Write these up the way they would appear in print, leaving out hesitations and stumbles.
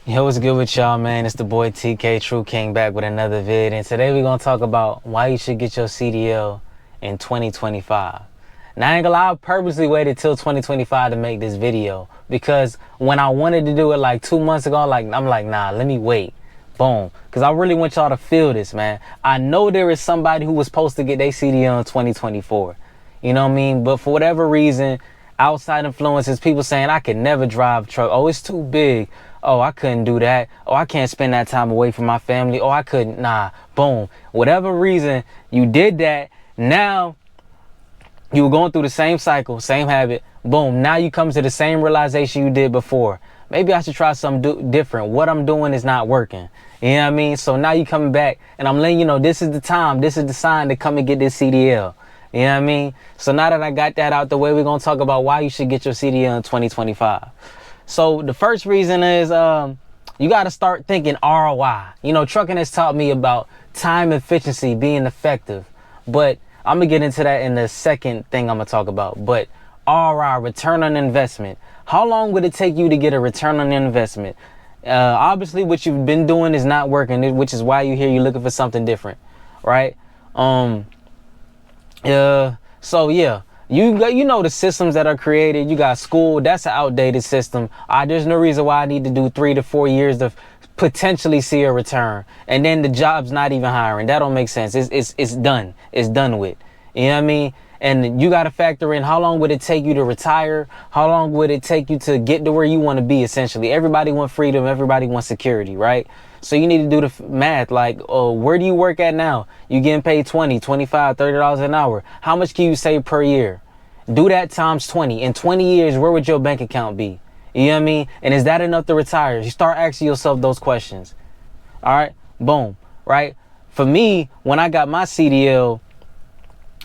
Yo, what's good with y'all, man? It's the boy TK True King back with another vid, and today we're gonna talk about why you should get your CDL in 2025. Now, I ain't gonna lie, I purposely waited till 2025 to make this video because when I wanted to do it like 2 months ago, I'm like, nah, let me wait. Boom. Because I really want y'all to feel this, man. I know there is somebody who was supposed to get their CDL in 2024. You know what I mean? But for whatever reason, outside influences, people saying I could never drive a truck. Oh, it's too big. Oh, I couldn't do that. Oh, I can't spend that time away from my family. Oh, I couldn't. Nah, boom. Whatever reason you did that, now you were going through the same cycle, same habit. Boom. Now you come to the same realization you did before. Maybe I should try something different. What I'm doing is not working. You know what I mean? So now you coming back and I'm letting you know this is the time. This is the sign to come and get this CDL. You know what I mean? So now that I got that out the way, we're going to talk about why you should get your CDL in 2025. So the first reason is you got to start thinking ROI. You know, trucking has taught me about time efficiency, being effective. But I'm going to get into that in the second thing I'm going to talk about. But ROI, return on investment. How long would it take you to get a return on investment? Obviously, what you've been doing is not working, which is why you're here. You're looking for something different, right? So yeah, you know the systems that are created. You got school, that's an outdated system. There's no reason why I need to do 3 to 4 years to potentially see a return, and then the job's not even hiring. That don't make sense. It's done. It's done with. You know what I mean? And you got to factor in how long would it take you to retire? How long would it take you to get to where you want to be? Essentially, everybody wants freedom. Everybody wants security, right? So you need to do the math. Like, where do you work at now? You getting paid $20, $25, $30 an hour. How much can you save per year? Do that times 20. In 20 years, where would your bank account be? You know what I mean? And is that enough to retire? You start asking yourself those questions. All right, boom, right? For me, when I got my CDL,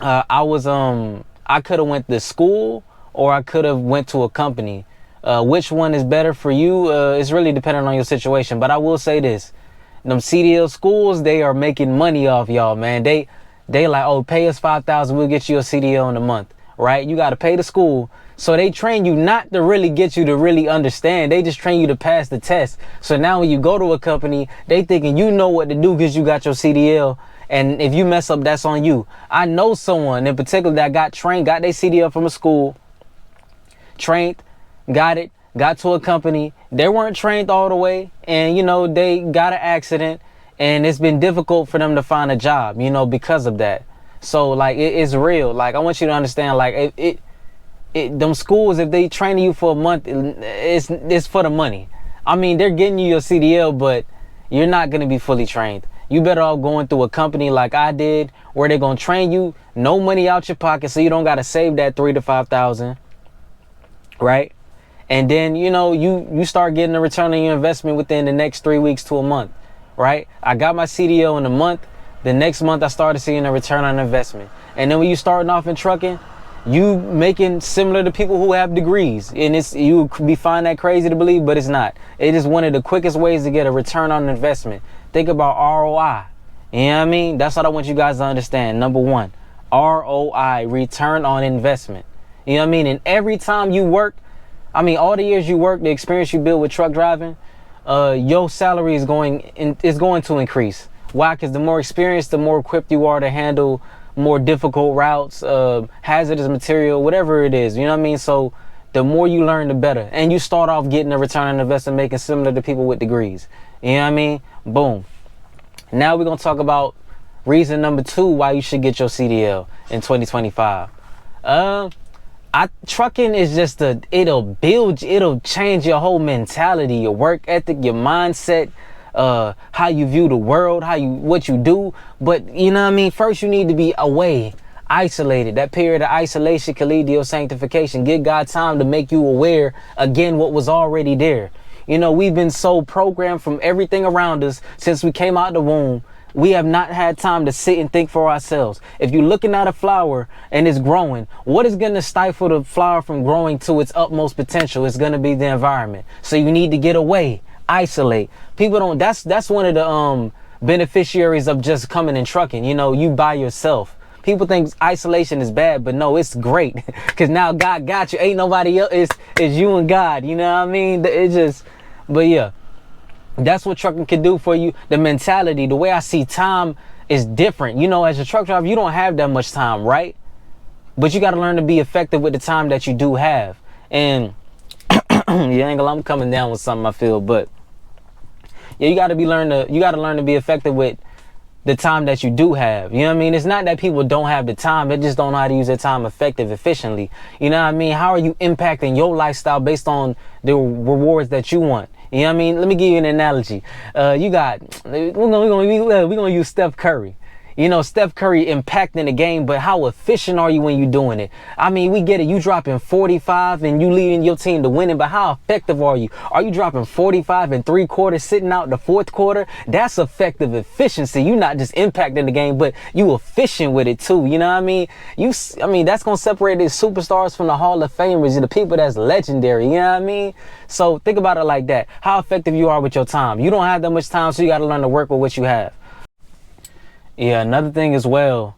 I could have went to school or I could have went to a company. Which one is better for you? It's really dependent on your situation. But I will say this, them CDL schools, they are making money off y'all, man. They like, oh, pay us $5,000, we'll get you a CDL in a month, right? You got to pay the school. So they train you not to really get you to really understand. They just train you to pass the test. So now when you go to a company, they thinking you know what to do because you got your CDL. And if you mess up, that's on you. I know someone in particular that got trained, got their CDL from a school, trained, got it, got to a company. They weren't trained all the way. And, you know, they got an accident and it's been difficult for them to find a job, you know, because of that. So, like, it's real. Like, I want you to understand, like, them schools, if they train you for a month, it's for the money. I mean, they're getting you your CDL, but you're not going to be fully trained. You better off going through a company like I did, where they're going to train you, no money out your pocket, so you don't got to save that $3,000 to $5,000, right? And then, you know, you start getting a return on your investment within the next 3 weeks to a month, right? I got my CDL in a month. The next month, I started seeing a return on investment. And then when you starting off in trucking, you making similar to people who have degrees. And you be find that crazy to believe, but it's not. It is one of the quickest ways to get a return on investment. Think about ROI. You know what I mean? That's what I want you guys to understand. Number one, ROI, return on investment. You know what I mean? And every time you work, I mean, all the years you work, the experience you build with truck driving, your salary is going to increase. Why? Because the more experienced, the more equipped you are to handle more difficult routes, hazardous material, whatever it is. You know what I mean? So the more you learn, the better. And you start off getting a return on investment, making similar to people with degrees. You know what I mean? Boom. Now we're going to talk about reason number 2 why you should get your CDL in 2025. Trucking is just it'll change your whole mentality, your work ethic, your mindset, how you view the world, what you do. But you know what I mean? First, you need to be away, isolated. That period of isolation can lead to your sanctification. Give God time to make you aware again what was already there. You know, we've been so programmed from everything around us since we came out the womb. We have not had time to sit and think for ourselves. If you're looking at a flower and it's growing, what is going to stifle the flower from growing to its utmost potential? It's going to be the environment. So you need to get away, isolate. People don't, that's one of the beneficiaries of just coming and trucking. You know, you by yourself. People think isolation is bad, but no, it's great because now God got you. Ain't nobody else. It's you and God. You know what I mean? It just, but yeah. That's what trucking can do for you. The mentality, the way I see time is different. You know, as a truck driver, you don't have that much time, right? But you got to learn to be effective with the time that you do have. And yeah, Angle, I'm coming down with something I feel, but yeah, you got to learn to be effective with the time that you do have. You know what I mean? It's not that people don't have the time. They just don't know how to use their time efficiently. You know what I mean? How are you impacting your lifestyle based on the rewards that you want? You know what I mean? Let me give you an analogy. We're gonna use Steph Curry. You know, Steph Curry impacting the game, but how efficient are you when you're doing it? I mean, we get it. You dropping 45 and you leading your team to winning, but how effective are you? Are you dropping 45 and 3/4, sitting out the fourth quarter? That's effective efficiency. You're not just impacting the game, but you efficient with it too. You know what I mean? That's gonna separate the superstars from the Hall of Famers, the people that's legendary. You know what I mean? So think about it like that. How effective you are with your time. You don't have that much time, so you got to learn to work with what you have. Yeah, another thing as well,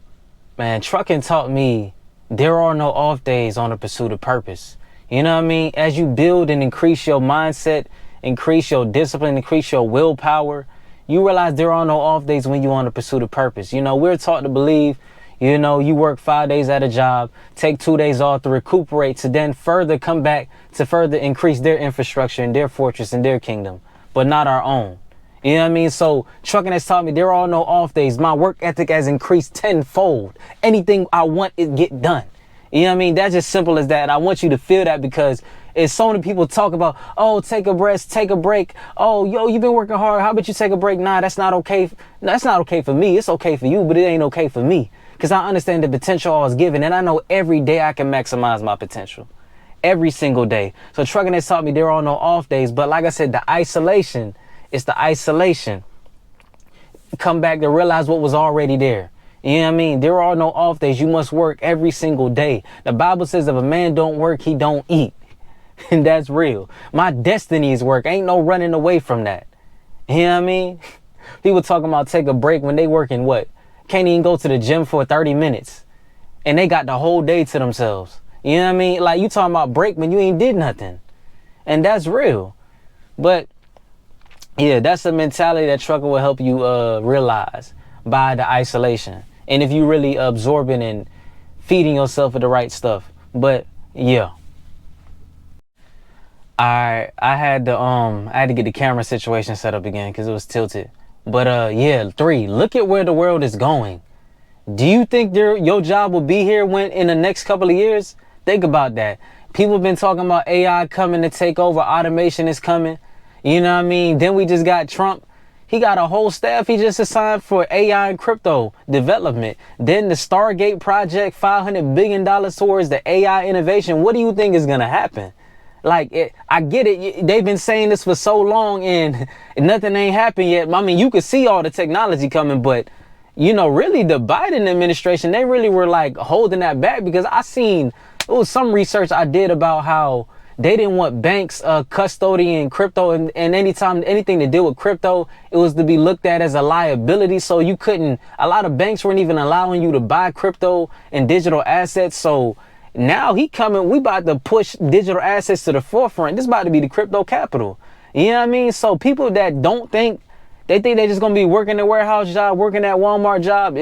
man, trucking taught me there are no off days on the pursuit of purpose. You know what I mean? As you build and increase your mindset, increase your discipline, increase your willpower, you realize there are no off days when you're on the pursuit of purpose. You know, we're taught to believe, you know, you work 5 days at a job, take 2 days off to recuperate, to then further come back to further increase their infrastructure and their fortress and their kingdom, but not our own. You know what I mean? So trucking has taught me there are no off days. My work ethic has increased tenfold. Anything I want, it get done. You know what I mean? That's just simple as that. I want you to feel that because it's so many people talk about, oh, take a rest, take a break. Oh, yo, you've been working hard. How about you take a break? Nah, that's not okay. That's not okay for me. It's okay for you, but it ain't okay for me. Because I understand the potential I was given, and I know every day I can maximize my potential. Every single day. So trucking has taught me there are no off days. But like I said, the isolation. It's the isolation. Come back to realize what was already there. You know what I mean? There are no off days. You must work every single day. The Bible says if a man don't work, he don't eat. And that's real. My destiny is work. Ain't no running away from that. You know what I mean? People talking about take a break when they working what? Can't even go to the gym for 30 minutes. And they got the whole day to themselves. You know what I mean? Like you talking about break when you ain't did nothing. And that's real. But yeah, that's a mentality that trucking will help you realize by the isolation. And if you really absorbing and feeding yourself with the right stuff. But yeah. I had to get the camera situation set up again because it was tilted. But yeah, 3, look at where the world is going. Do you think your job will be here when in the next couple of years? Think about that. People have been talking about AI coming to take over. Automation is coming. You know what I mean? Then we just got Trump. He got a whole staff he just assigned for AI and crypto development. Then the Stargate project, $500 billion towards the AI innovation. What do you think is going to happen? Like, I get it. They've been saying this for so long and nothing ain't happened yet. I mean, you could see all the technology coming, but, you know, really the Biden administration, they really were like holding that back because it was some research I did about how they didn't want banks custodying crypto and anytime anything to do with crypto, it was to be looked at as a liability. So a lot of banks weren't even allowing you to buy crypto and digital assets. So now we about to push digital assets to the forefront. This is about to be the crypto capital. You know what I mean? So people that think they're just going to be working a warehouse job, working that Walmart job,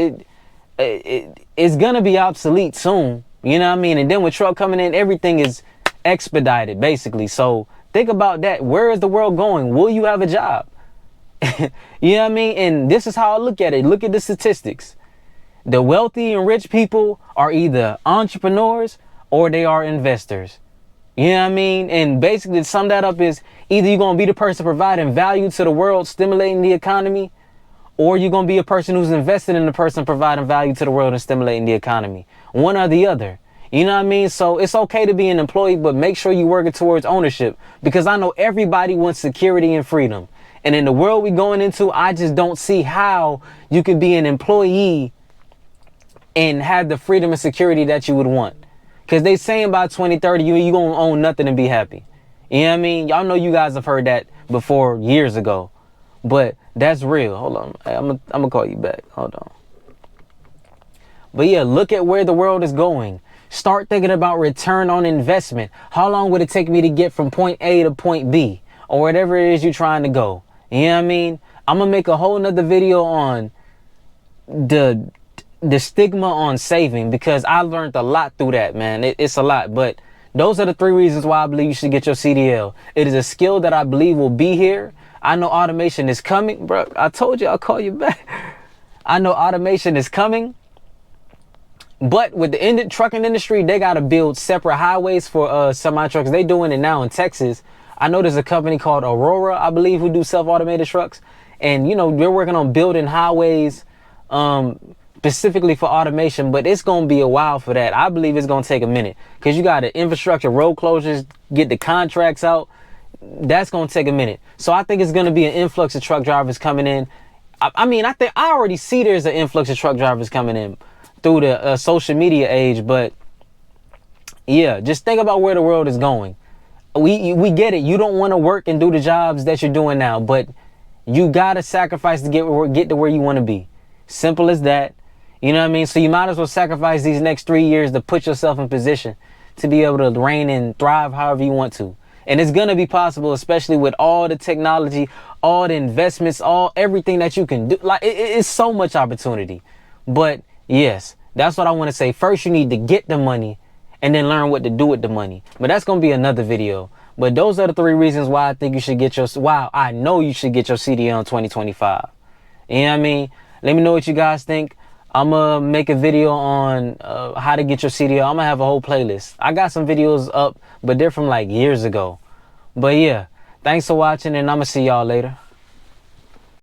it's going to be obsolete soon. You know what I mean? And then with truck coming in, everything is expedited basically. So think about that. Where is the world going? Will you have a job? You know what I mean? And this is how I look at it. Look at the statistics. The wealthy and rich people are either entrepreneurs or they are investors. You know what I mean? And basically to sum that up is either you're going to be the person providing value to the world, stimulating the economy, or you're going to be a person who's invested in the person providing value to the world and stimulating the economy. One or the other. You know what I mean? So it's okay to be an employee, but make sure you're working towards ownership because I know everybody wants security and freedom. And in the world we're going into, I just don't see how you could be an employee and have the freedom and security that you would want. Because they saying by 2030, you're going to own nothing and be happy. You know what I mean? Y'all know you guys have heard that before years ago. But that's real. Hold on. I'm going to call you back. Hold on. But yeah, look at where the world is going. Start thinking about return on investment. How long would it take me to get from point A to point B or whatever it is you're trying to go? You know what I mean? I'm gonna make a whole nother video on the stigma on saving, because I learned a lot through that, man. It's a lot, but those are the 3 reasons why I believe you should get your CDL. It is a skill that I believe will be here. I know automation is coming, bro. I told you I'll call you back. I know automation is coming, but with the trucking industry, they got to build separate highways for semi trucks. They doing it now in Texas. I know there's a company called Aurora, I believe, who do self-automated trucks, and you know they're working on building highways specifically for automation. But it's gonna be a while for that. I believe it's gonna take a minute, because you got the infrastructure, road closures, get the contracts out. That's gonna take a minute. So I think it's gonna be an influx of truck drivers coming in. I mean, I think I already see there's an influx of truck drivers coming in through the social media age. But yeah, just think about where the world is going. We get it. You don't want to work and do the jobs that you're doing now, but you gotta sacrifice to get to where you want to be. Simple as that. You know what I mean? So you might as well sacrifice these next 3 years to put yourself in position to be able to reign and thrive however you want to. And it's gonna be possible, especially with all the technology, all the investments, everything that you can do. Like it's so much opportunity. But yes, that's what I want to say. First, you need to get the money, and then learn what to do with the money. But that's gonna be another video. But those are the 3 reasons why I think you should get I know you should get your CDL in 2025. You know what I mean? Let me know what you guys think. I'm gonna make a video on how to get your CDL. I'm gonna have a whole playlist. I got some videos up, but they're from like years ago. But yeah, thanks for watching, and I'm gonna see y'all later.